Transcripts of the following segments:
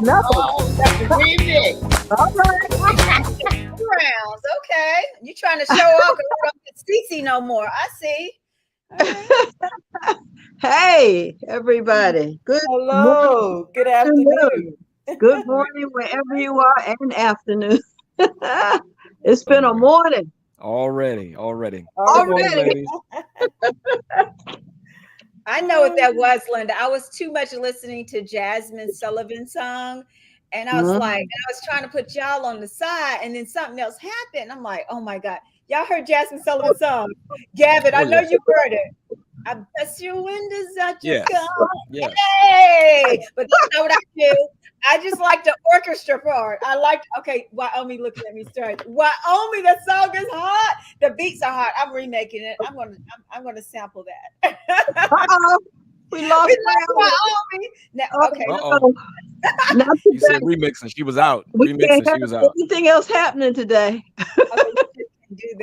nothing. Oh, that's a remix. All right. Rounds, okay. You trying to show off because we don't get CC no more. I see. All right. Hey, everybody. Good morning. Hello. Good afternoon. Good morning, wherever you are, and afternoon. It's been a morning. Already. Already. Ladies. I know what that was, Linda. I was too much listening to Jasmine Sullivan's song. And I was like, and I was trying to put y'all on the side, and then something else happened. I'm like, oh my God. Y'all heard Jasmine Sullivan's song. Gavin, I know you heard it. I bless your windows out your car. Yes. Hey, but that's not what I do. I just like the orchestra part. I like, okay, Wyoming looking at me straight. Wyoming, that song is hot. The beats are hot. I'm remaking it. I'm gonna sample that. We lost Wyoming. Now, okay. You said remixing. She was out. Remixing. She was out. Anything else happening today?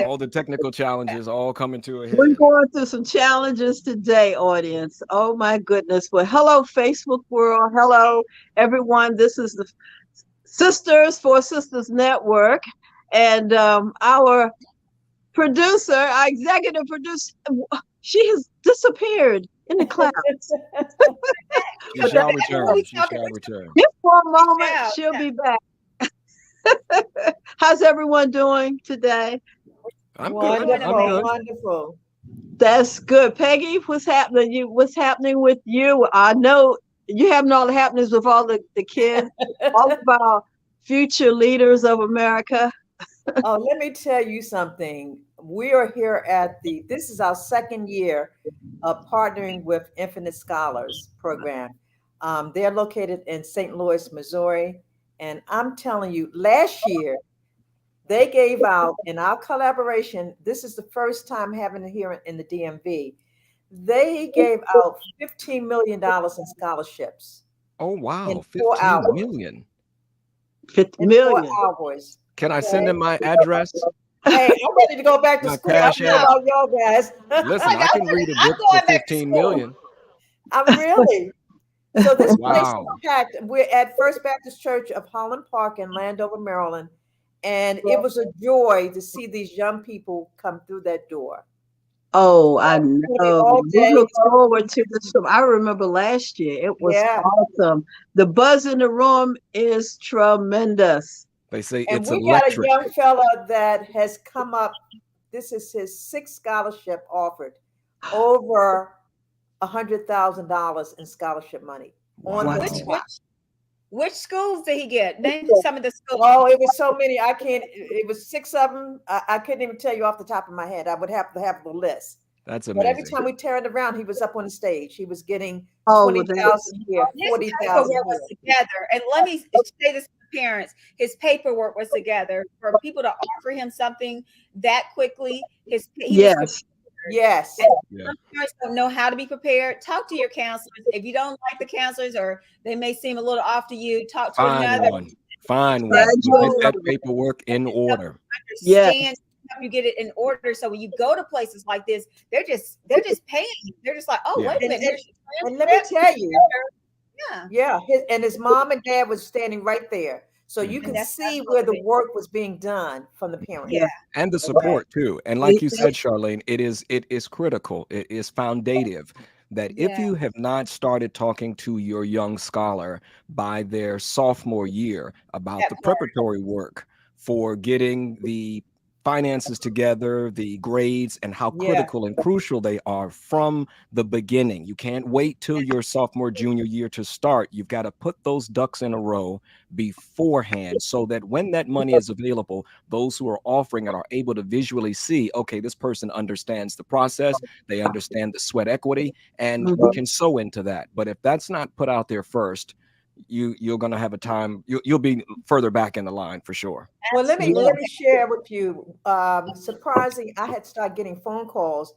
All the technical challenges all coming to a head. We're going through some challenges today, audience. Oh my goodness. Well, hello, Facebook world. Hello, everyone. This is the 4SistersLIVE Network. And our producer, our executive producer, she has disappeared in the clouds. She shall return. She shall return. Just for a moment, she'll be back. How's everyone doing today? I'm wonderful, good. I'm good. Wonderful. That's good. Peggy, what's happening? What's happening with you? I know you having all the happenings with all the kids, all of our future leaders of America. Oh, let me tell you something. We are here at this is our second year of partnering with Infinite Scholars program. They're located in St. Louis, Missouri. And I'm telling you, last year, they gave out, in our collaboration, this is the first time having it here in the DMV, they gave out $15 million in scholarships. Oh, wow. In 15 4 hours. million. 50 million. 4 hours. Can I send them my address? Hey, I'm ready to go back to school. I'm about y'all guys. Listen, I can read a book for 15 million. I'm really. So this place Wow. is packed. We're at First Baptist Church of Holland Park in Landover, Maryland. And it was a joy to see these young people come through that door. Oh, I know. We look forward to this. I remember last year. It was awesome. The buzz in the room is tremendous. They say and it's we electric. got a young fella that has come up. This is his 6th scholarship offered, over $100,000 in scholarship money. Wow. On the spot. Which schools did he get? Name some of the schools. Oh, it was so many. I can't. It was 6 of them. I couldn't even tell you off the top of my head. I would have to have the list. That's amazing. But every time we turned around, he was up on the stage. He was getting 20,000 here, 40,000 here. Was together. And let me say this to parents: his paperwork was together for people to offer him something that quickly. Yes. Some parents don't know how to be prepared. Talk to your counselors. If you don't like the counselors, or they may seem a little off to you, talk to another one. Find one. Get that paperwork in order. Understand. Help you get it in order, so when you go to places like this, they're just paying. They're just like, oh, wait a minute. And let me tell you, his mom and dad was standing right there. So you can see where the work was being done from the parents. Yeah. And the support too. And like you said, Charlene, it is critical. It is foundative that if you have not started talking to your young scholar by their sophomore year about the preparatory work for getting the finances together, the grades, and how critical and crucial they are from the beginning. You can't wait till your sophomore, junior year to start. You've got to put those ducks in a row beforehand so that when that money is available, those who are offering it are able to visually see, okay, this person understands the process, they understand the sweat equity, and we can sow into that. But if that's not put out there first, you're going to have a time, you'll be further back in the line for sure. Well, let me share with you. Surprising, I had started getting phone calls,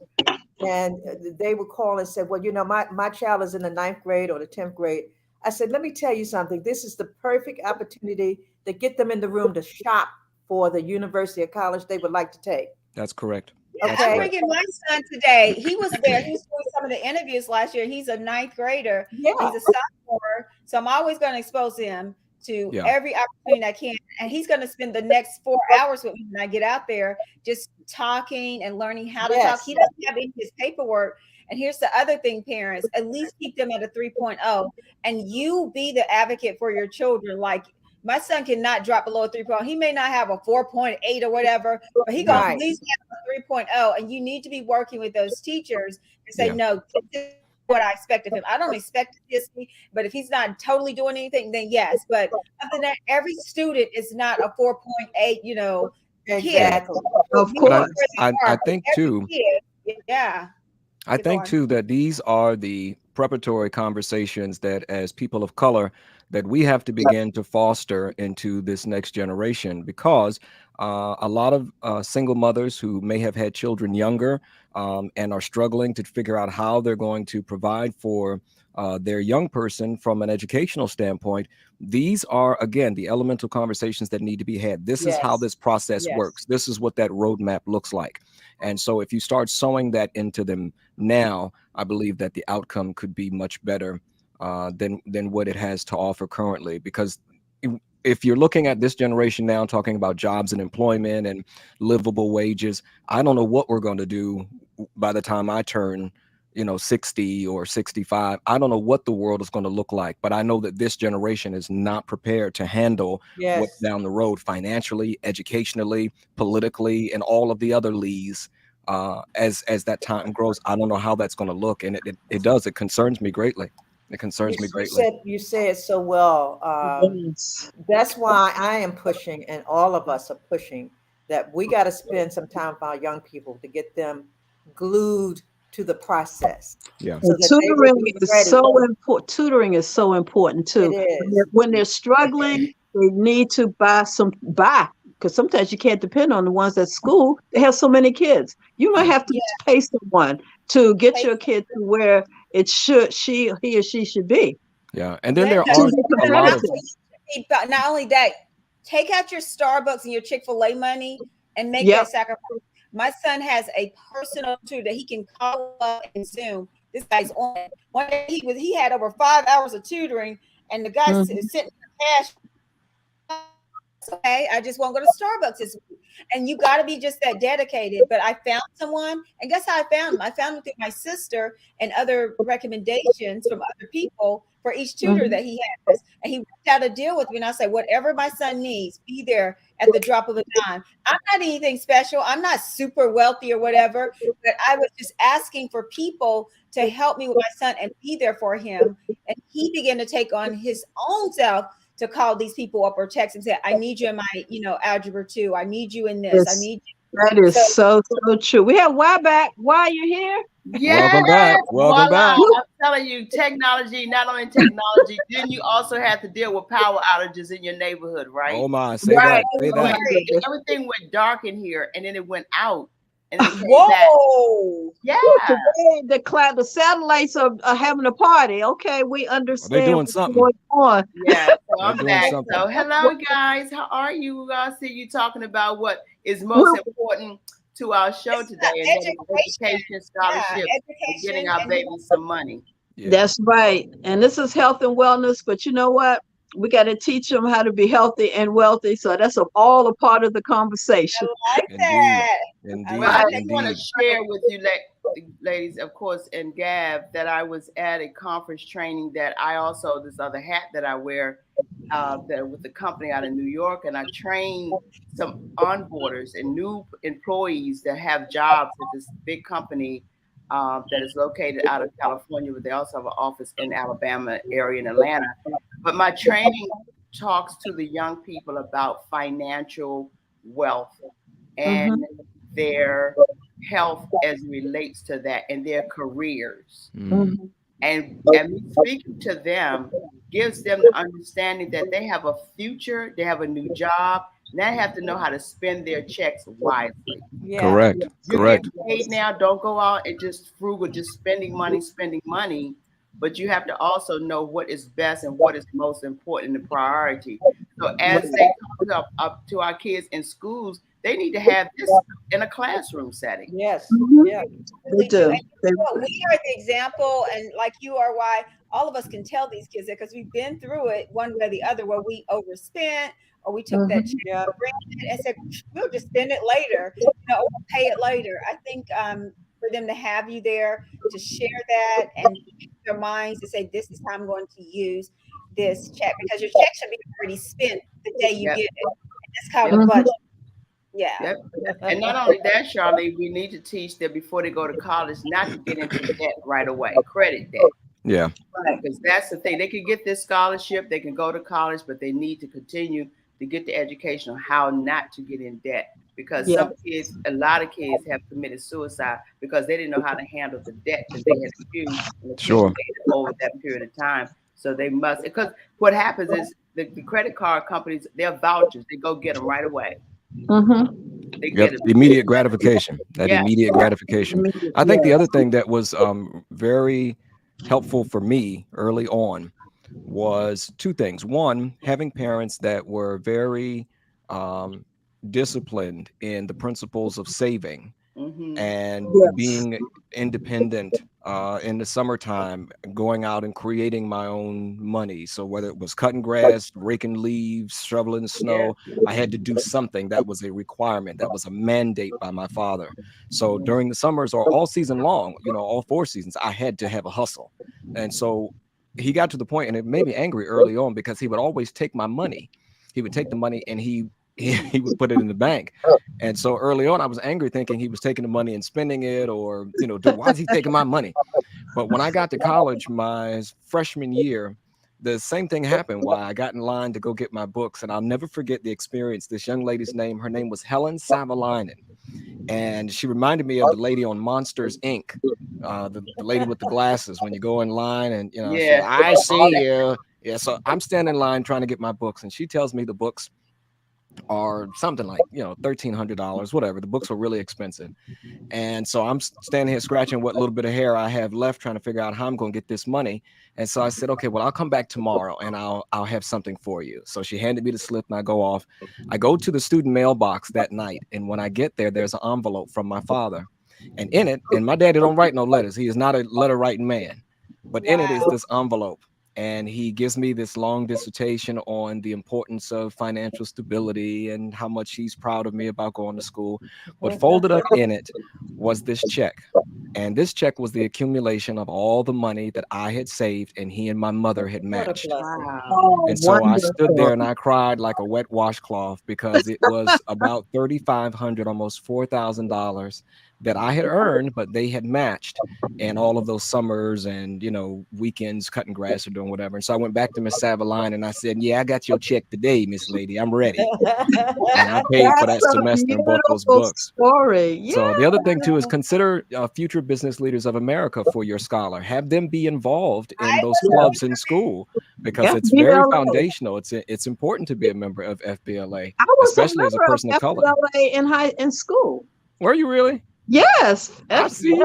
and they would call and say, well, you know, my child is in the 9th grade or the 10th grade. I said, let me tell you something. This is the perfect opportunity to get them in the room to shop for the university or college they would like to take. That's correct. Okay. I'm bringing my son today. He was there. He was doing some of the interviews last year. He's a 9th grader. Yeah. He's a sophomore. So I'm always going to expose him to Yeah. every opportunity I can. And he's going to spend the next 4 hours with me when I get out there, just talking and learning how to talk. He doesn't have any of his paperwork. And here's the other thing, parents, at least keep them at a 3.0, and you be the advocate for your children. Like, my son cannot drop below a 3.0. He may not have a 4.8 or whatever, but he gonna at least have a 3.0. And you need to be working with those teachers and say, no, this is what I expect of him. I don't expect this, but if he's not totally doing anything, then yes. But other than that, every student is not a 4.8, you know, exactly. Kid. Of course. I think too. Yeah. I think too that these are the preparatory conversations that, as people of color, that we have to begin to foster into this next generation, because a lot of single mothers who may have had children younger and are struggling to figure out how they're going to provide for their young person from an educational standpoint. These are, again, the elemental conversations that need to be had. This is how this process works. This is what that roadmap looks like. And so if you start sowing that into them now, I believe that the outcome could be much better than what it has to offer currently. Because if you're looking at this generation now, talking about jobs and employment and livable wages, I don't know what we're going to do by the time I turn 60 or 65. I don't know what the world is going to look like, but I know that this generation is not prepared to handle what's down the road financially, educationally, politically, and all of the other lees. As that time grows, I don't know how that's going to look, and it does. It concerns me greatly. It concerns me greatly. You said it so well. That's why I am pushing, and all of us are pushing, that we got to spend some time with our young people to get them glued to the process. Yeah. So tutoring is so important. Tutoring is so important too. When they're struggling, they need to buy, because sometimes you can't depend on the ones at school. They have so many kids. You might have to pay someone to get your kid to where it should, he or she should be. Yeah. And then there are a lot of, not only that, take out your Starbucks and your Chick-fil-A money and make that sacrifice. My son has a personal tutor that he can call up and Zoom. This guy's on. One day he had over 5 hours of tutoring, and the guy sent cash. Okay, I just won't go to Starbucks this week. And you got to be just that dedicated. But I found someone, and guess how I found him? I found him through my sister and other recommendations from other people for each tutor that he has. And he worked out a deal with me. And I said, whatever my son needs, be there at the drop of a dime. I'm not anything special. I'm not super wealthy or whatever, but I was just asking for people to help me with my son and be there for him. And he began to take on his own self to call these people up or text and say, I need you in my, algebra 2. I need you in this. I need you. That is so true. We have Y back. Why you here? Yes. Welcome back. Welcome back. I'm telling you, technology, not only technology, then you also have to deal with power outages in your neighborhood, right? Oh my, say that. Everything went dark in here and then it went out. And then whoa! Yeah. Today, the satellites are having a party. Okay, we understand. They're doing something. Going on. Yeah, so I'm back. So hello, guys. How are you? I see you talking about what is most important to our show today, and education, scholarship, and getting our babies some money. Yeah. That's right. And this is health and wellness, but you know what? We got to teach them how to be healthy and wealthy. So that's all a part of the conversation. I like that. Indeed. Well, I just want to share with you, ladies, of course, and Gab, that I was at a conference training that I also, this other hat that I wear, that with the company out of New York, and I train some onboarders and new employees that have jobs at this big company that is located out of California, but they also have an office in Alabama area in Atlanta. But my training talks to the young people about financial wealth and their health as it relates to that, and their careers. And me speaking to them gives them the understanding that they have a future, they have a new job. Now they have to know how to spend their checks wisely. Yeah. Correct. You Correct. get paid now. Don't go out and just frugal, just spending money. But you have to also know what is best and what is most important and priority. So as they talk up to our kids in schools, they need to have this in a classroom setting. Yes. Yeah. They do. We are the example, and like you are, why all of us can tell these kids that, because we've been through it one way or the other, where we overspent or we took that check for granted and said, we'll just spend it later, or we'll pay it later. I think for them to have you there to share that and keep their minds to say, this is how I'm going to use this check, because your check should be already spent the day you get it. And that's called a budget. Yeah. Yep. And not only that, Charlie, we need to teach them before they go to college not to get into debt right away, credit debt. Yeah. Because that's the thing. They can get this scholarship, they can go to college, but they need to continue to get the education on how not to get in debt. Because some kids, a lot of kids have committed suicide because they didn't know how to handle the debt that they had accumulated over that period of time. So they must, because what happens is the credit card companies, they're vouchers. They go get them right away. They get immediate gratification. Immediate gratification. I think the other thing that was very helpful for me early on was two things. One, having parents that were very disciplined in the principles of saving and being independent in the summertime, going out and creating my own money. So whether it was cutting grass, raking leaves, shoveling snow, I had to do something. That was a requirement. That was a mandate by my father. So during the summers or all season long, all 4 seasons, I had to have a hustle. And so he got to the point, and it made me angry early on, because he would always take my money. He would take the money and he would put it in the bank. And so early on, I was angry, thinking he was taking the money and spending it, or, why is he taking my money? But when I got to college, my freshman year, the same thing happened. While I got in line to go get my books, and I'll never forget the experience. This young lady's name, her name was Helen Savalainen. And she reminded me of the lady on Monsters, Inc., the lady with the glasses when you go in line and, I see you. Yeah, so I'm standing in line trying to get my books, and she tells me the books are something like, $1,300, whatever. The books were really expensive. And so I'm standing here scratching what little bit of hair I have left, trying to figure out how I'm going to get this money. And so I said, okay, well, I'll come back tomorrow and I'll have something for you. So she handed me the slip and I go off. I go to the student mailbox that night. And when I get there, there's an envelope from my father. And in it, and my daddy don't write no letters. He is not a letter writing man. But in it is this envelope. And he gives me this long dissertation on the importance of financial stability and how much he's proud of me about going to school. But folded up in it was this check. And this check was the accumulation of all the money that I had saved and he and my mother had matched. And so I stood there and I cried like a wet washcloth, because it was about $3,500, almost $4,000 that I had earned, but they had matched in all of those summers and, weekends cutting grass or doing whatever. And so I went back to Miss Savaline and I said, yeah, I got your check today, Miss Lady. I'm ready. And I paid for that semester and bought those books. Story. Yeah. So the other thing too is consider future business leaders of America for your scholar. Have them be involved in those clubs in school, because it's very foundational. It's important to be a member of FBLA, especially as a person of color. FBLA in school. Were you really? Yes. I see.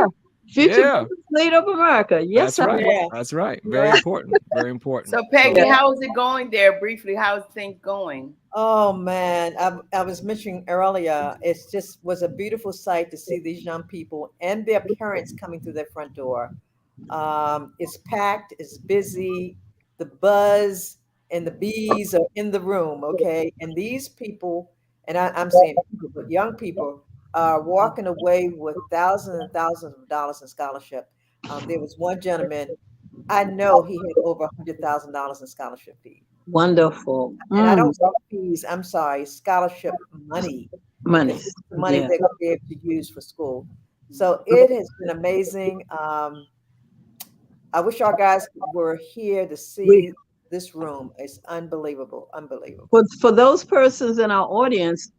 Future leader of America. Yes, that's right. Yeah. That's right. Very important. Very important. So Peggy, how is it going there? Briefly, how's things going? Oh man, I was mentioning earlier, it just was a beautiful sight to see these young people and their parents coming through their front door. It's packed, it's busy, the buzz and the bees are in the room, okay? And these people, and I'm saying people, but young people, are walking away with thousands and thousands of dollars in scholarship. There was one gentleman, I know he had over $100,000 in scholarship fees. Wonderful. And I don't say fees, I'm sorry, scholarship money. Money they're going to be able to use for school. So it has been amazing. I wish our guys were here to see this room. It's unbelievable, unbelievable. But for those persons in our audience,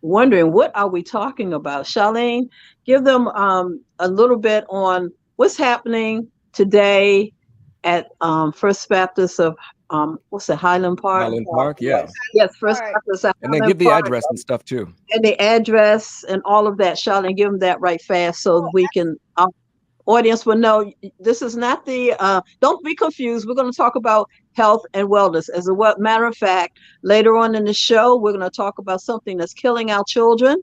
wondering what are we talking about, Charlene, give them a little bit on what's happening today at First Baptist of what's it, Highland Park? Highland Park, yeah. Yes, First Baptist of and then give the address and stuff too. And the address and all of that, Charlene, give them that right fast so we can audience will know this is not the don't be confused. We're going to talk about health and wellness. As a matter of fact, later on in the show, we're going to talk about something that's killing our children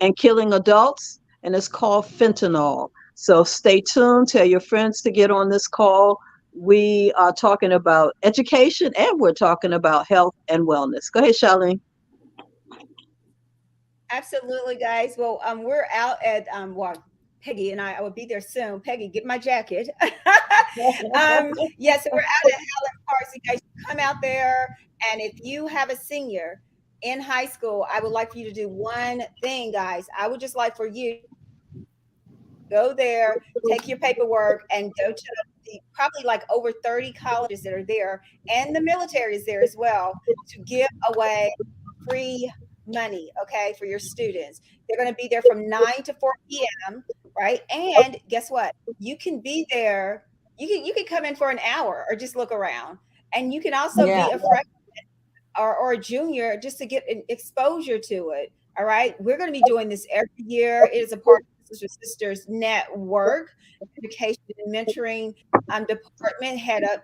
and killing adults, and it's called fentanyl. So stay tuned. Tell your friends to get on this call. we are talking about education and we're talking about health and wellness. Go ahead, Charlene. Absolutely, guys. Well, we're out at well, Peggy and I will be there soon. Peggy, get my jacket. Yeah, so we're out at Howland Park. So you guys come out there, and if you have a senior in high school, I would like for you to do one thing, guys. I would just like for you go there, take your paperwork, and go to probably like over 30 colleges that are there, and the military is there as well, to give away free money, okay, for your students. They're going to be there from 9 to 4 p.m., right? And guess what? You can be there. You can come in for an hour or just look around, and you can also be a freshman or a junior just to get an exposure to it. All right, we're going to be doing this every year. It is a part of Sisters Network, education and mentoring department, head up,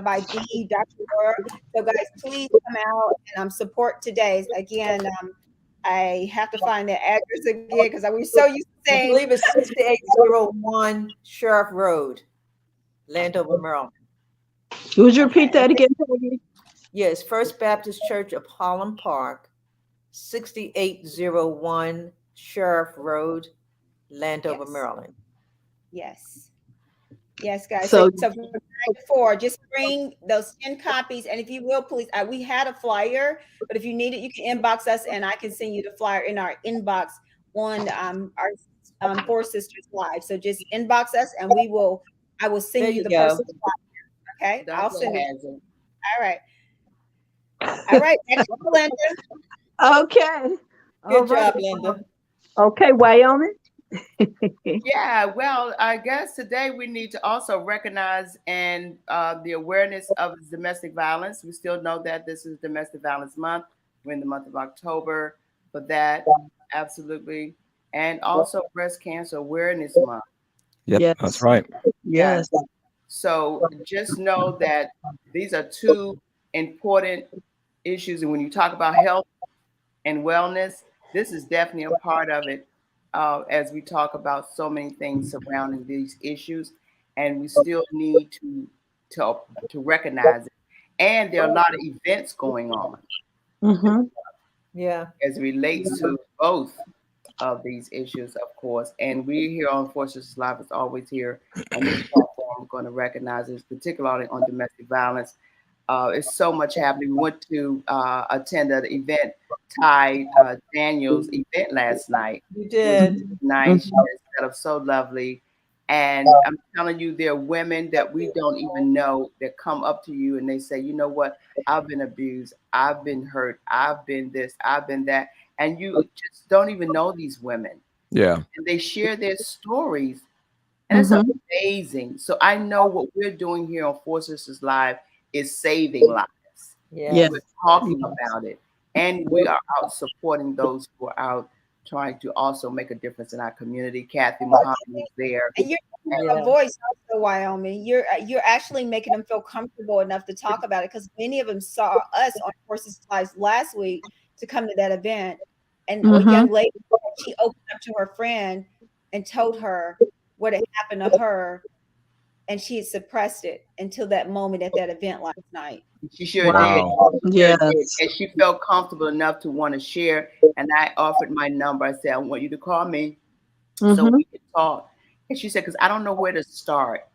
by Dr. Laura. So, guys, please come out and support today. Again, I have to find the address again because I was so used to saying. I believe it's 6801 Sheriff Road, Landover, Maryland. Would you repeat that again, Peggy? Yes, First Baptist Church of Holland Park, 6801 Sheriff Road, Landover, Yes. Maryland. Yes, guys. So from 9 to 4, just bring those 10 copies. And if you will, please, we had a flyer, but if you need it, you can inbox us and I can send you the flyer in our inbox on our 4 Sisters Live. So just inbox us and I will send you the personal flyer. Okay? I'll send it. All right. All right. Next, Linda. Okay. Good job, Linda. Okay, Wyoming. Yeah, well, I guess today we need to also recognize and the awareness of domestic violence. We still know that this is Domestic Violence Month. We're in the month of October for that, absolutely. And also Breast Cancer Awareness Month. Yep, yes. That's right. Yes. So just know that these are two important issues. And when you talk about health and wellness, this is definitely a part of it. As we talk about so many things surrounding these issues, and we still need to recognize it. And there are a lot of events going on. Mm-hmm. Yeah, as it relates to both of these issues, of course. And we here on 4SistersLIVE Live is always here on this platform. We're going to recognize this, particularly on domestic violence. It's so much happening. We went to attend an event, Ty Daniel's event last night. You did. Nice. She set up so lovely. And I'm telling you, there are women that we don't even know that come up to you and they say, you know what? I've been abused. I've been hurt. I've been this. I've been that. And you just don't even know these women. Yeah. And they share their stories. And it's amazing. So I know what we're doing here on 4Sisters Live is saving lives. Yeah. We're talking about it. And we are out supporting those who are out trying to also make a difference in our community. Kathy Muhammad is there. And you're a voice also, Wyoming. You're actually making them feel comfortable enough to talk about it because many of them saw us on 4Sisters Live last week to come to that event. And a young lady, she opened up to her friend and told her what had happened to her. And she had suppressed it until that moment at that event last night. She sure did. Yes. And she felt comfortable enough to want to share. And I offered my number. I said, I want you to call me so we can talk. And she said, because I don't know where to start.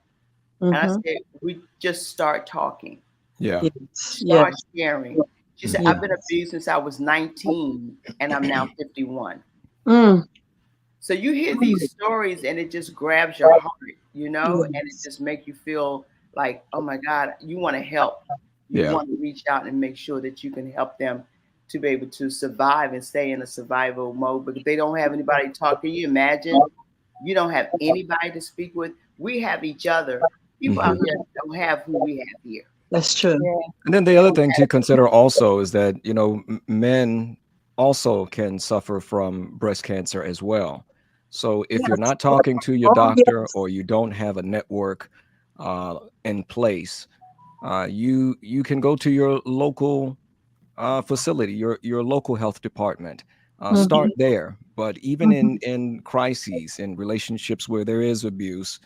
And I said, we just start talking. Yeah. Start sharing. She said, I've been abused since I was 19 and I'm now 51. So you hear these stories and it just grabs your heart, you know, and it just makes you feel like, oh my God, you want to help. You want to reach out and make sure that you can help them to be able to survive and stay in a survival mode because they don't have anybody to talk to. You imagine you don't have anybody to speak with. We have each other. People out here don't have who we have here. That's true. And then the other thing to consider also is that, you know, men also can suffer from breast cancer as well. So if you're not talking to your doctor or you don't have a network in place, you can go to your local facility, your local health department. Start there. But even in crises, in relationships where there is abuse,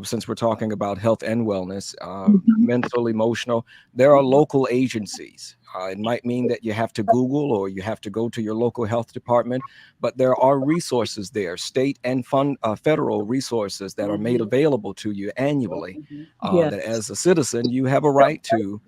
since we're talking about health and wellness, mental, emotional, there are local agencies. It might mean that you have to Google or you have to go to your local health department, but there are resources there, state and federal resources that are made available to you annually, that as a citizen, you have a right to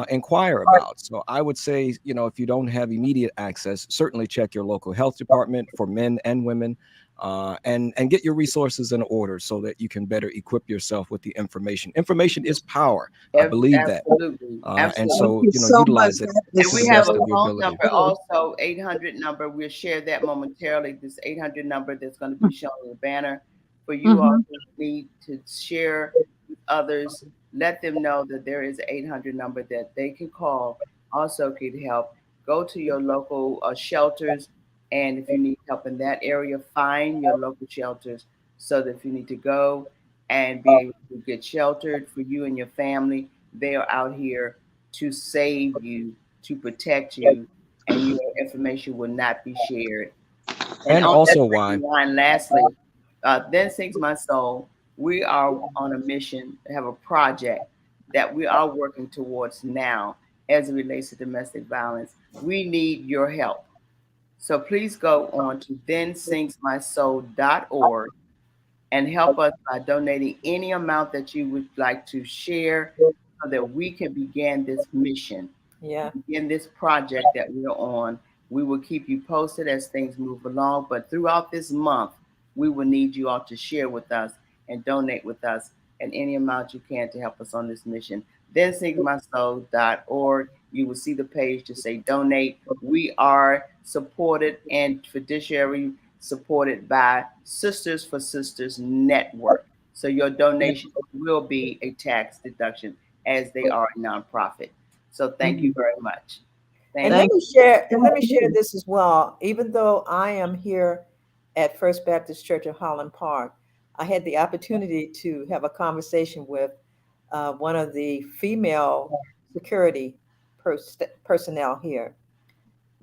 inquire about. So I would say, you know, if you don't have immediate access, certainly check your local health department for men and women, and get your resources in order so that you can better equip yourself with the information. Information is power. I believe that. And so, you know, utilize it. And we have a phone number also, 800 number. We'll share that momentarily. This 800 number that's going to be shown on the banner for you all who need to share with others. Let them know that there is an 800 number that they can call. Also could help. Go to your local shelters. And if you need help in that area, find your local shelters so that if you need to go and be able to get sheltered for you and your family, they are out here to save you, to protect you, and your information will not be shared. And also why? Lastly, Then Sings My Soul, we are on a mission to have a project that we are working towards now as it relates to domestic violence. We need your help. So please go on to thensingsmysoul.org and help us by donating any amount that you would like to share so that we can begin this mission. Begin this project that we're on. We will keep you posted as things move along, but throughout this month, we will need you all to share with us and donate with us and any amount you can to help us on this mission. thensingsmysoul.org. You will see the page to say donate. We are supported and fiduciary supported by Sisters for Sisters Network. So your donation will be a tax deduction as they are a nonprofit. So thank you very much. Let me share this as well. Even though I am here at First Baptist Church of Holland Park, I had the opportunity to have a conversation with one of the female security personnel here.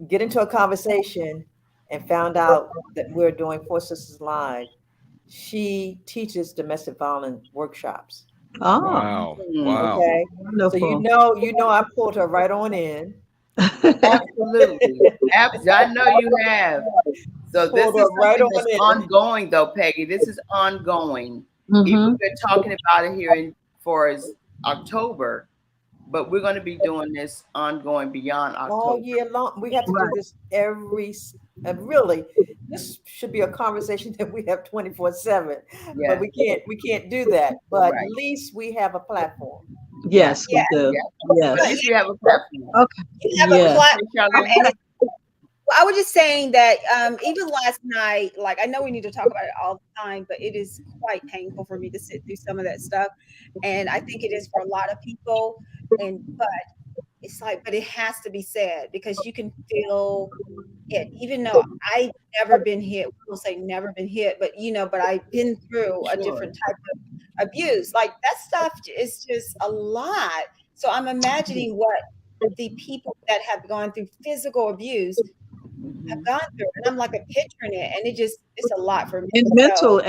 Get into a conversation and found out that we're doing 4Sisters Live. She teaches domestic violence workshops. Oh, wow. Okay. Wonderful. So you know, I pulled her right on in. Absolutely. I know you have. So this is something that's ongoing, though, Peggy. This is ongoing. Even we're talking about it here for October, but we're going to be doing this ongoing beyond October. All year long. We have to do this really, this should be a conversation that we have 24/7. But we can't do that. But at least we have a platform. Yes, we do. Yes. At least we have a platform. Okay. You have a platform. I was just saying that even last night, like, I know we need to talk about it all the time, but it is quite painful for me to sit through some of that stuff. And I think it is for a lot of people. But it's like, but it has to be said because you can feel it, even though I've never been hit. We'll say never been hit, but but I've been through a different type of abuse. Like that stuff is just a lot. So I'm imagining what the people that have gone through physical abuse have gone through, and I'm like picturing it, and it's a lot for me. And mental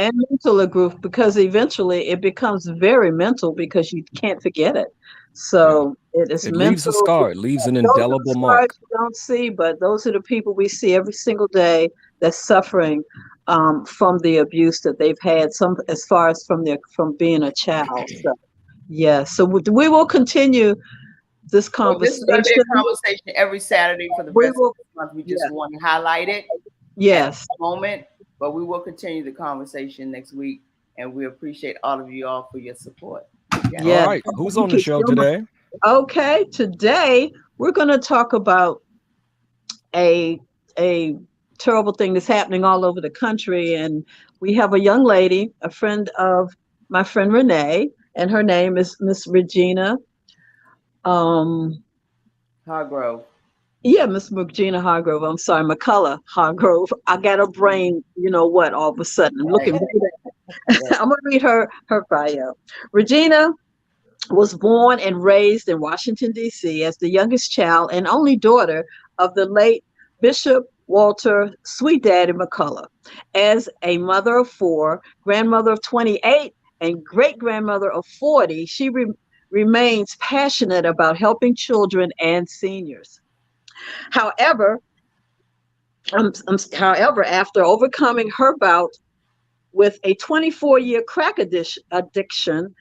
abuse, because eventually it becomes very mental because you can't forget it. So it leaves a scar. It leaves an indelible mark. You don't see, but those are the people we see every single day that's suffering from the abuse that they've had. Some as far as from being a child. So we will continue this conversation. This is going to be a conversation every Saturday for the rest of the month. We just want to highlight it. Yes. At the moment, but we will continue the conversation next week, and we appreciate all of you all for your support. Yeah. All right. Who's on the show today? Okay. Today we're going to talk about a terrible thing that's happening all over the country, and we have a young lady, a friend of my friend Renee, and her name is Miss Regina Hargrove. Yeah, Miss Regina Hargrove. I'm sorry, McCullough Hargrove. I got a brain, all of a sudden. I'm looking. I'm gonna read her bio. Regina was born and raised in Washington, D.C. as the youngest child and only daughter of the late Bishop Walter Sweet Daddy McCullough. As a mother of 4, grandmother of 28, and great-grandmother of 40, she remains passionate about helping children and seniors. However, after overcoming her bout with a 24-year crack addiction,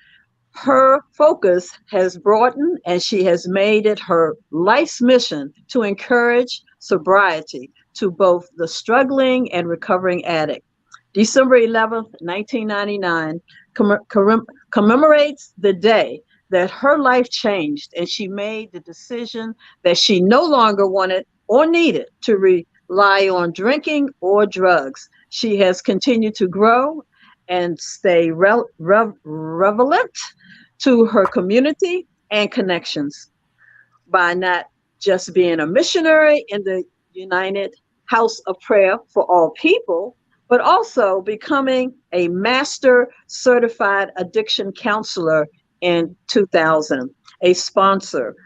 her focus has broadened and she has made it her life's mission to encourage sobriety to both the struggling and recovering addict. December 11th, 1999 commemorates the day that her life changed and she made the decision that she no longer wanted or needed to rely on drinking or drugs. She has continued to grow and stay relevant to her community and connections by not just being a missionary in the United House of Prayer for All People, but also becoming a master certified addiction counselor in 2000, a sponsor,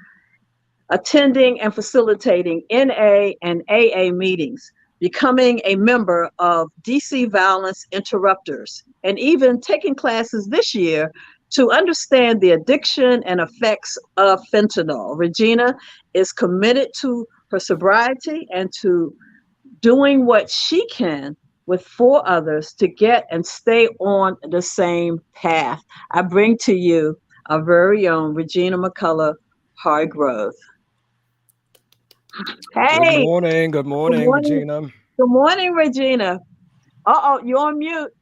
attending and facilitating NA and AA meetings, becoming a member of DC Violence Interrupters, and even taking classes this year to understand the addiction and effects of fentanyl. Regina is committed to her sobriety and to doing what she can with 4 others to get and stay on the same path. I bring to you our very own Regina McCullough Hargrove. Hey. Good morning, Regina. Good morning, Regina. Uh-oh, you're on mute.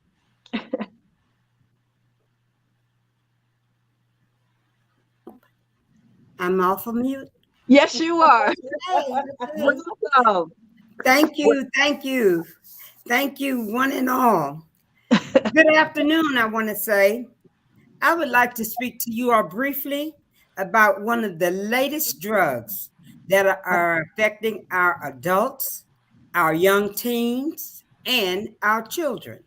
I'm off of mute. Yes, you are. Welcome. Thank you, one and all. Good afternoon, I want to say. I would like to speak to you all briefly about one of the latest drugs that are affecting our adults, our young teens, and our children.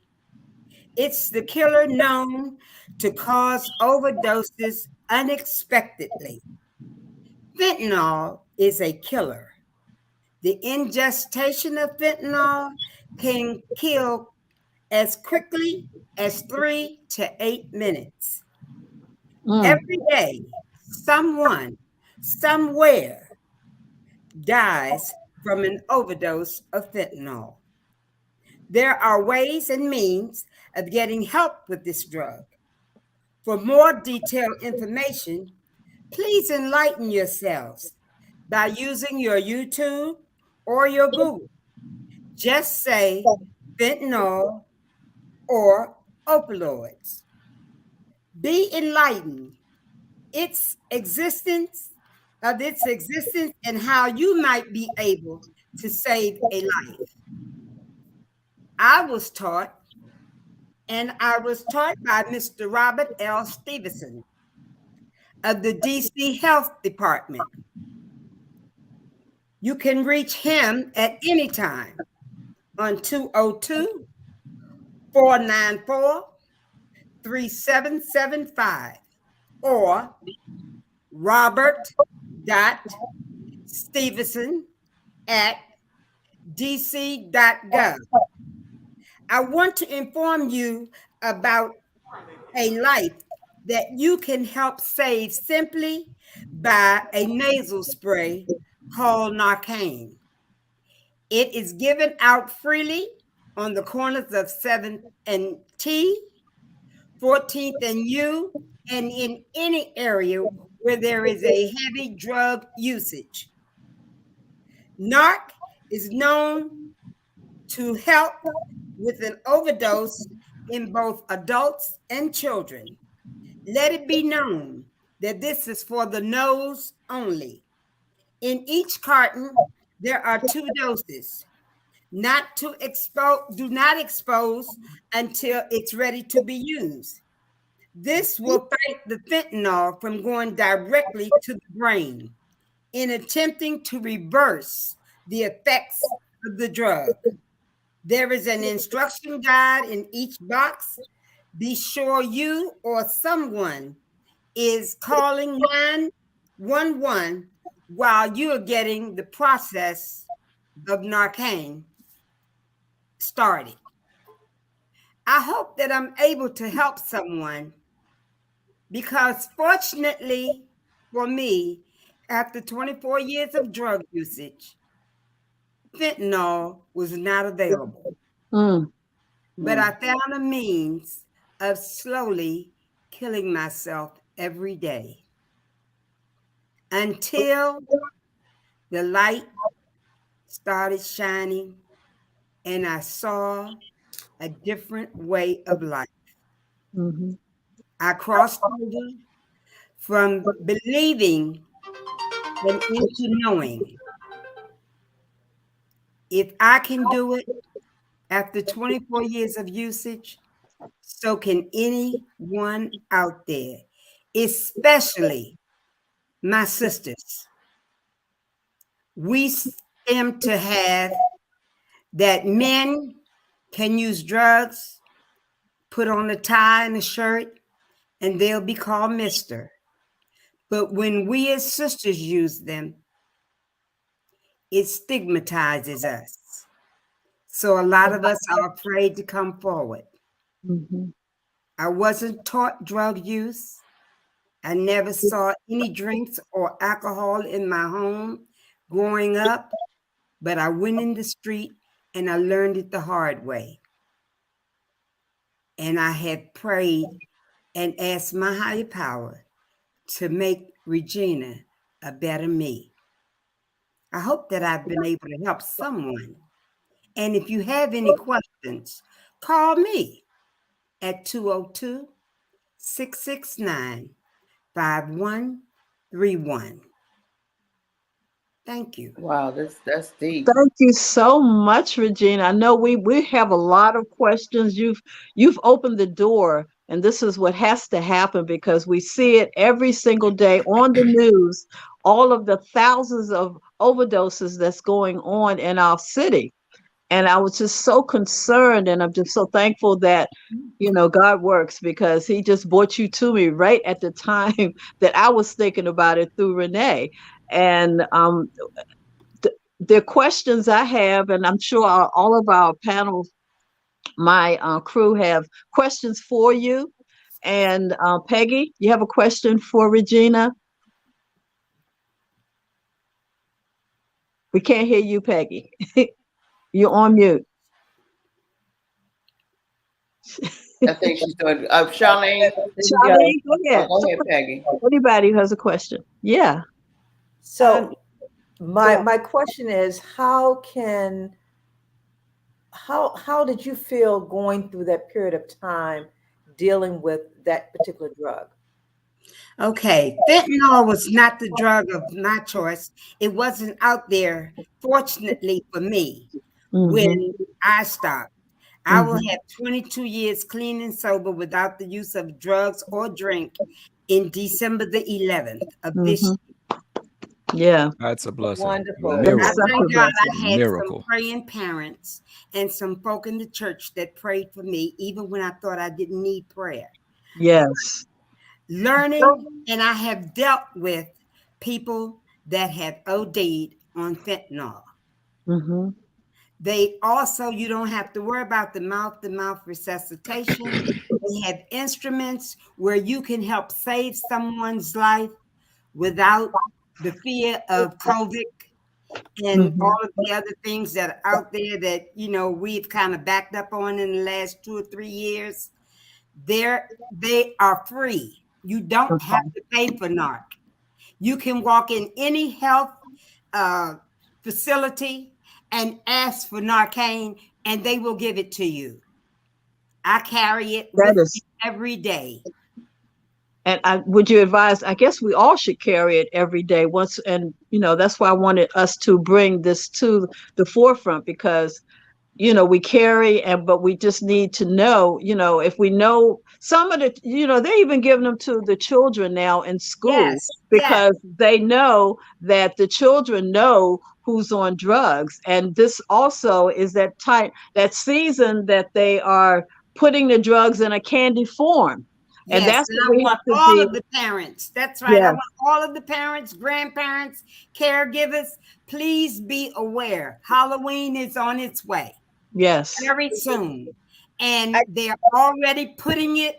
It's the killer known to cause overdoses unexpectedly. Fentanyl is a killer. The ingestion of fentanyl can kill as quickly as 3 to 8 minutes. Every day, someone, somewhere, dies from an overdose of fentanyl. There are ways and means of getting help with this drug. For more detailed information, please enlighten yourselves by using your YouTube or your Google. Just say fentanyl or opioids. Be enlightened its existence and how you might be able to save a life. I was taught by Mr. Robert L. Stevenson of the DC Health Department. You can reach him at any time on 202-494-3775 or robert.stevenson@dc.gov. I want to inform you about a life that you can help save simply by a nasal spray called Narcan. It is given out freely on the corners of 7th and T, 14th and U, and in any area where there is a heavy drug usage. Narc is known to help with an overdose in both adults and children. Let it be known that this is for the nose only. In each carton, there are 2 doses. Do not expose until it's ready to be used. This will fight the fentanyl from going directly to the brain in attempting to reverse the effects of the drug. There is an instruction guide in each box. Be sure you or someone is calling 911 while you are getting the process of Narcan started. I hope that I'm able to help someone because fortunately for me, after 24 years of drug usage, fentanyl was not available. Mm. But I found a means of slowly killing myself every day until the light started shining and I saw a different way of life. Mm-hmm. I crossed over from believing and into knowing if I can do it after 24 years of usage, so can anyone out there, especially my sisters. We seem to have that men can use drugs, put on a tie and a shirt, and they'll be called Mister. But when we as sisters use them, it stigmatizes us. So a lot of us are afraid to come forward. Mm-hmm. I wasn't taught drug use. I never saw any drinks or alcohol in my home growing up, but I went in the street and I learned it the hard way. And I had prayed and asked my higher power to make Regina a better me. I hope that I've been able to help someone. And if you have any questions, call me at 202 669 5131. Thank you. Wow, that's deep. Thank you so much, Regina. I know we have a lot of questions. You've opened the door, and this is what has to happen because we see it every single day on the news, all of the thousands of overdoses that's going on in our city. And I was just so concerned, and I'm just so thankful that God works because he just brought you to me right at the time that I was thinking about it through Renee. And the questions I have, and I'm sure all of our panel, my crew have questions for you. And Peggy, you have a question for Regina? We can't hear you, Peggy. You're on mute. I think she's doing. Charlene, Charlene, go ahead. go ahead, Peggy. Anybody who has a question? Yeah. So my question is, how did you feel going through that period of time dealing with that particular drug? Okay, fentanyl was not the drug of my choice. It wasn't out there, fortunately for me, when I stopped. I will have 22 years clean and sober without the use of drugs or drink in December the 11th of this year. Yeah. That's a blessing. Wonderful. I Miracle. thank God I had Miracle. some praying parents and some folk in the church that prayed for me, even when I thought I didn't need prayer. Yes. Learning, and I have dealt with people that have OD'd on fentanyl. Mm-hmm. They also, you don't have to worry about the mouth-to-mouth resuscitation. They have instruments where you can help save someone's life without the fear of COVID and all of the other things that are out there that, we've kind of backed up on in the last 2 or 3 years. They are free. You don't have to pay for NARC. You can walk in any health facility and ask for Narcan, and they will give it to you. I carry it with me every day. And would you advise, I guess we all should carry it every day that's why I wanted us to bring this to the forefront because we carry but we just need to know, if we know some of the, they're even giving them to the children now in school because they know that the children know who's on drugs. And this also is that season that they are putting the drugs in a candy form. Yes, and that's and I want all of the parents. That's right. I want all of the parents, grandparents, caregivers. Please be aware. Halloween is on its way. Yes. Very soon. And they're already putting it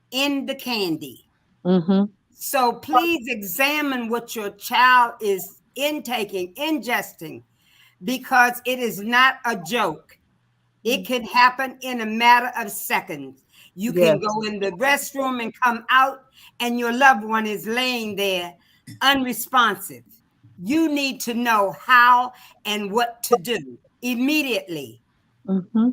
in the candy. Mm-hmm. So please examine what your child is ingesting, because it is not a joke. It can happen in a matter of seconds. You can Yes. go in the restroom and come out, and your loved one is laying there unresponsive. You need to know how and what to do immediately. Mm-hmm.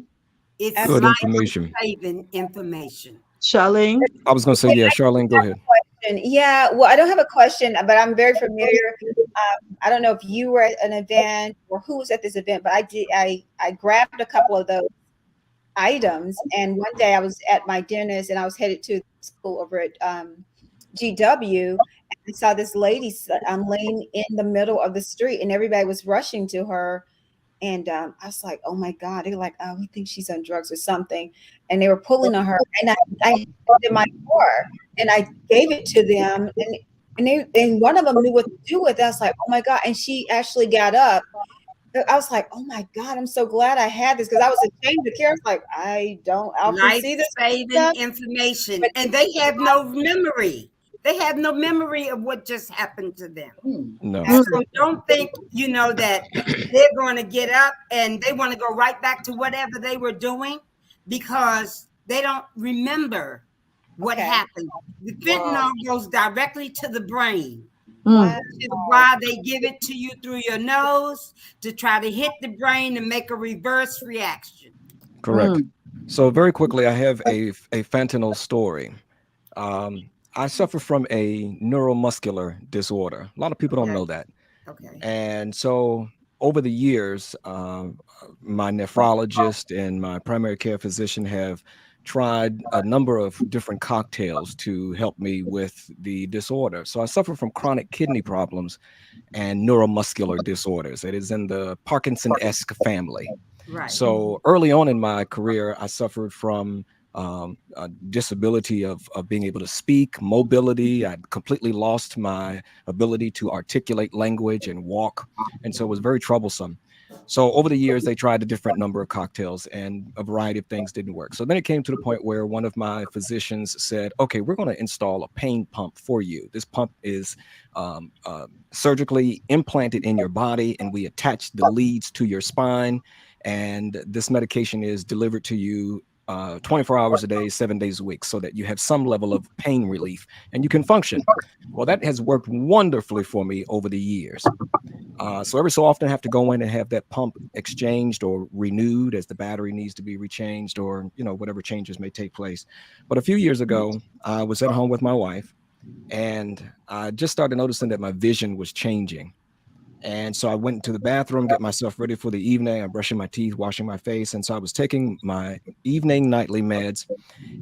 It's Good Absolutely. information. life-saving information. Charlene? I was going to say, yeah, Charlene, go ahead. Question. Yeah, well, I don't have a question, but I'm very familiar. I don't know if you were at an event or who was at this event, but I did. I grabbed a couple of those items, and one day I was at my dentist, and I was headed to school over at GW, and I saw this lady laying in the middle of the street, and everybody was rushing to her. And I was like, oh my God. They're like, oh, we think she's on drugs or something. And they were pulling on her. And I had it in my car and I gave it to them. And one of them knew what to do with it. I was like, oh my God. And she actually got up. I was like, oh my God, I'm so glad I had this, because I was ashamed to care. I was like, I don't often see this Life-saving stuff. information. And they have no memory. They have no memory of what just happened to them. No. So don't think, that they're going to get up and they want to go right back to whatever they were doing, because they don't remember what Okay. happened. The fentanyl goes directly to the brain. Wow. Which is why they give it to you through your nose, to try to hit the brain and make a reverse reaction. Correct. So very quickly, I have a fentanyl story. I suffer from a neuromuscular disorder. A lot of people don't know that. Okay. And so over the years, my nephrologist and my primary care physician have tried a number of different cocktails to help me with the disorder. So I suffer from chronic kidney problems and neuromuscular disorders. It is in the Parkinson-esque family. Right. So early on in my career, I suffered from a disability of being able to speak, mobility. I'd completely lost my ability to articulate language and walk. And so it was very troublesome. So over the years, they tried a different number of cocktails and a variety of things didn't work. So then it came to the point where one of my physicians said, okay, we're going to install a pain pump for you. This pump is surgically implanted in your body, and we attach the leads to your spine. And this medication is delivered to you 24 hours a day, 7 days a week, so that you have some level of pain relief and you can function. Well, that has worked wonderfully for me over the years. So every so often I have to go in and have that pump exchanged or renewed, as the battery needs to be rechanged, or whatever changes may take place. But a few years ago, I was at home with my wife, and I just started noticing that my vision was changing. And so I went into the bathroom, get myself ready for the evening. I'm brushing my teeth, washing my face. And so I was taking my evening nightly meds,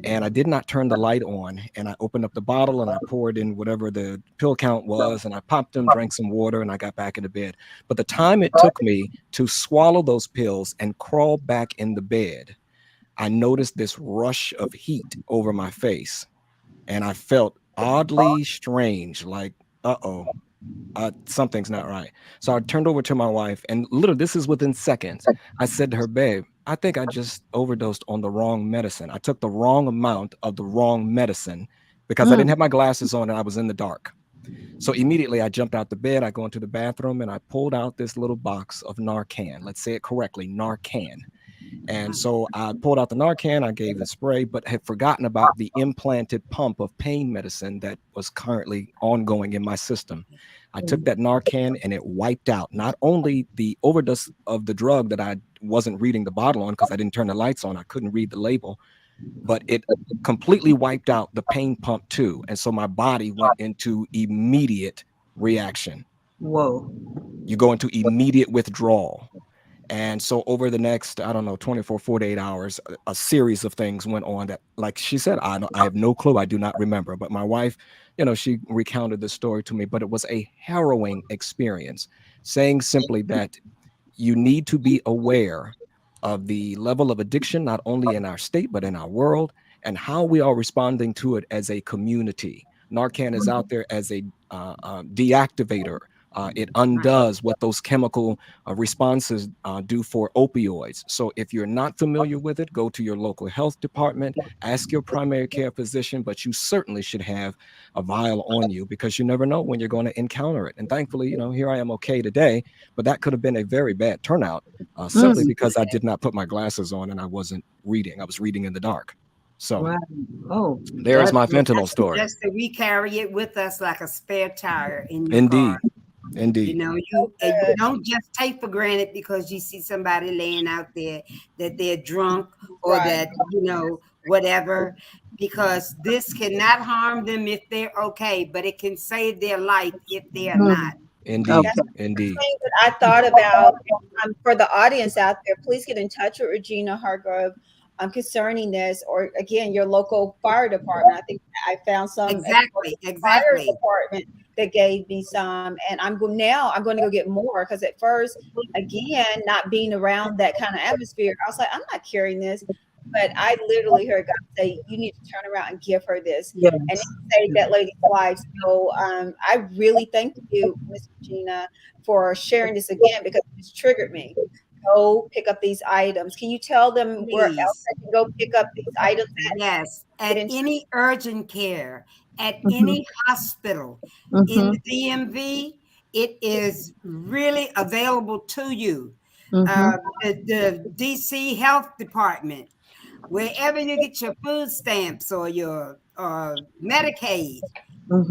and I did not turn the light on. And I opened up the bottle and I poured in whatever the pill count was, and I popped them, drank some water, and I got back into bed. But the time it took me to swallow those pills and crawl back in the bed, I noticed this rush of heat over my face. And I felt oddly strange, like, uh-oh. Something's not right. So I turned over to my wife, and literally, this is within seconds. I said to her, babe, I think I just overdosed on the wrong medicine. I took the wrong amount of the wrong medicine because I didn't have my glasses on and I was in the dark. So immediately I jumped out the bed. I go into the bathroom and I pulled out this little box of Narcan. Let's say it correctly, Narcan. And so I pulled out the Narcan, I gave the spray, but had forgotten about the implanted pump of pain medicine that was currently ongoing in my system. I took that Narcan and it wiped out not only the overdose of the drug that I wasn't reading the bottle on because I didn't turn the lights on, I couldn't read the label, but it completely wiped out the pain pump too. And so my body went into immediate reaction. Whoa. You go into immediate withdrawal. And so over the next, 24, 48 hours, a series of things went on that, like she said, I have no clue. I do not remember. But my wife, she recounted the story to me, but it was a harrowing experience, saying simply that you need to be aware of the level of addiction, not only in our state, but in our world, and how we are responding to it as a community. Narcan is out there as a deactivator It undoes what those chemical responses do for opioids. So if you're not familiar with it, go to your local health department, ask your primary care physician, but you certainly should have a vial on you because you never know when you're going to encounter it. And thankfully, here I am okay today, but that could have been a very bad turnout simply because I did not put my glasses on and I wasn't reading. I was reading in the dark. So there's my fentanyl story. Just that we carry it with us like a spare tire in your Indeed. car. Indeed. You don't just take for granted because you see somebody laying out there that they're drunk or that, whatever, because this cannot harm them if they're okay, but it can save their life if they are not. Indeed. That's Indeed. thing that I thought about for the audience out there. Please get in touch with Regina Hargrove concerning this, or again, your local fire department. I think I found some exactly fire department that gave me some, and I'm going to go get more because at first, again, not being around that kind of atmosphere, I was like, I'm not carrying this. But I literally heard God say, you need to turn around and give her this. Yes. And it saved that lady's life. So I really thank you, Ms. Regina, for sharing this again because it's triggered me. Go pick up these items. Can you tell them where else I can go pick up these items at? Yes, at any urgent care, at any hospital in the DMV, it is really available to you. The DC Health Department, wherever you get your food stamps or your Medicaid,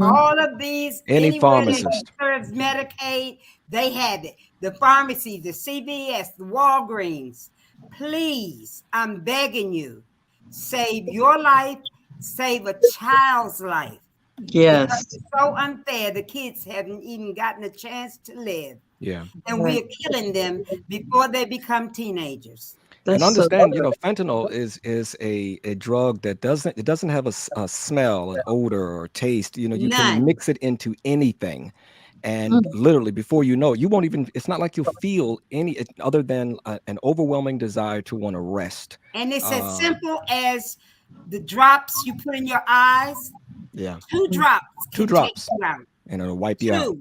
all of these, any pharmacist serves Medicaid, they have it. The pharmacy, the CVS, the Walgreens, please, I'm begging you, save your life, save a child's life. Yes. Because it's so unfair. The kids haven't even gotten a chance to live. Yeah. And we're killing them before they become teenagers. And understand, fentanyl is a drug that doesn't have a smell, an odor, or taste. You can mix it into anything, and literally before you know it, you won't even. It's not like you'll feel any other than an overwhelming desire to want to rest. And it's as simple as the drops you put in your eyes. Yeah, 2 drops. 2 drops, and it'll wipe you out.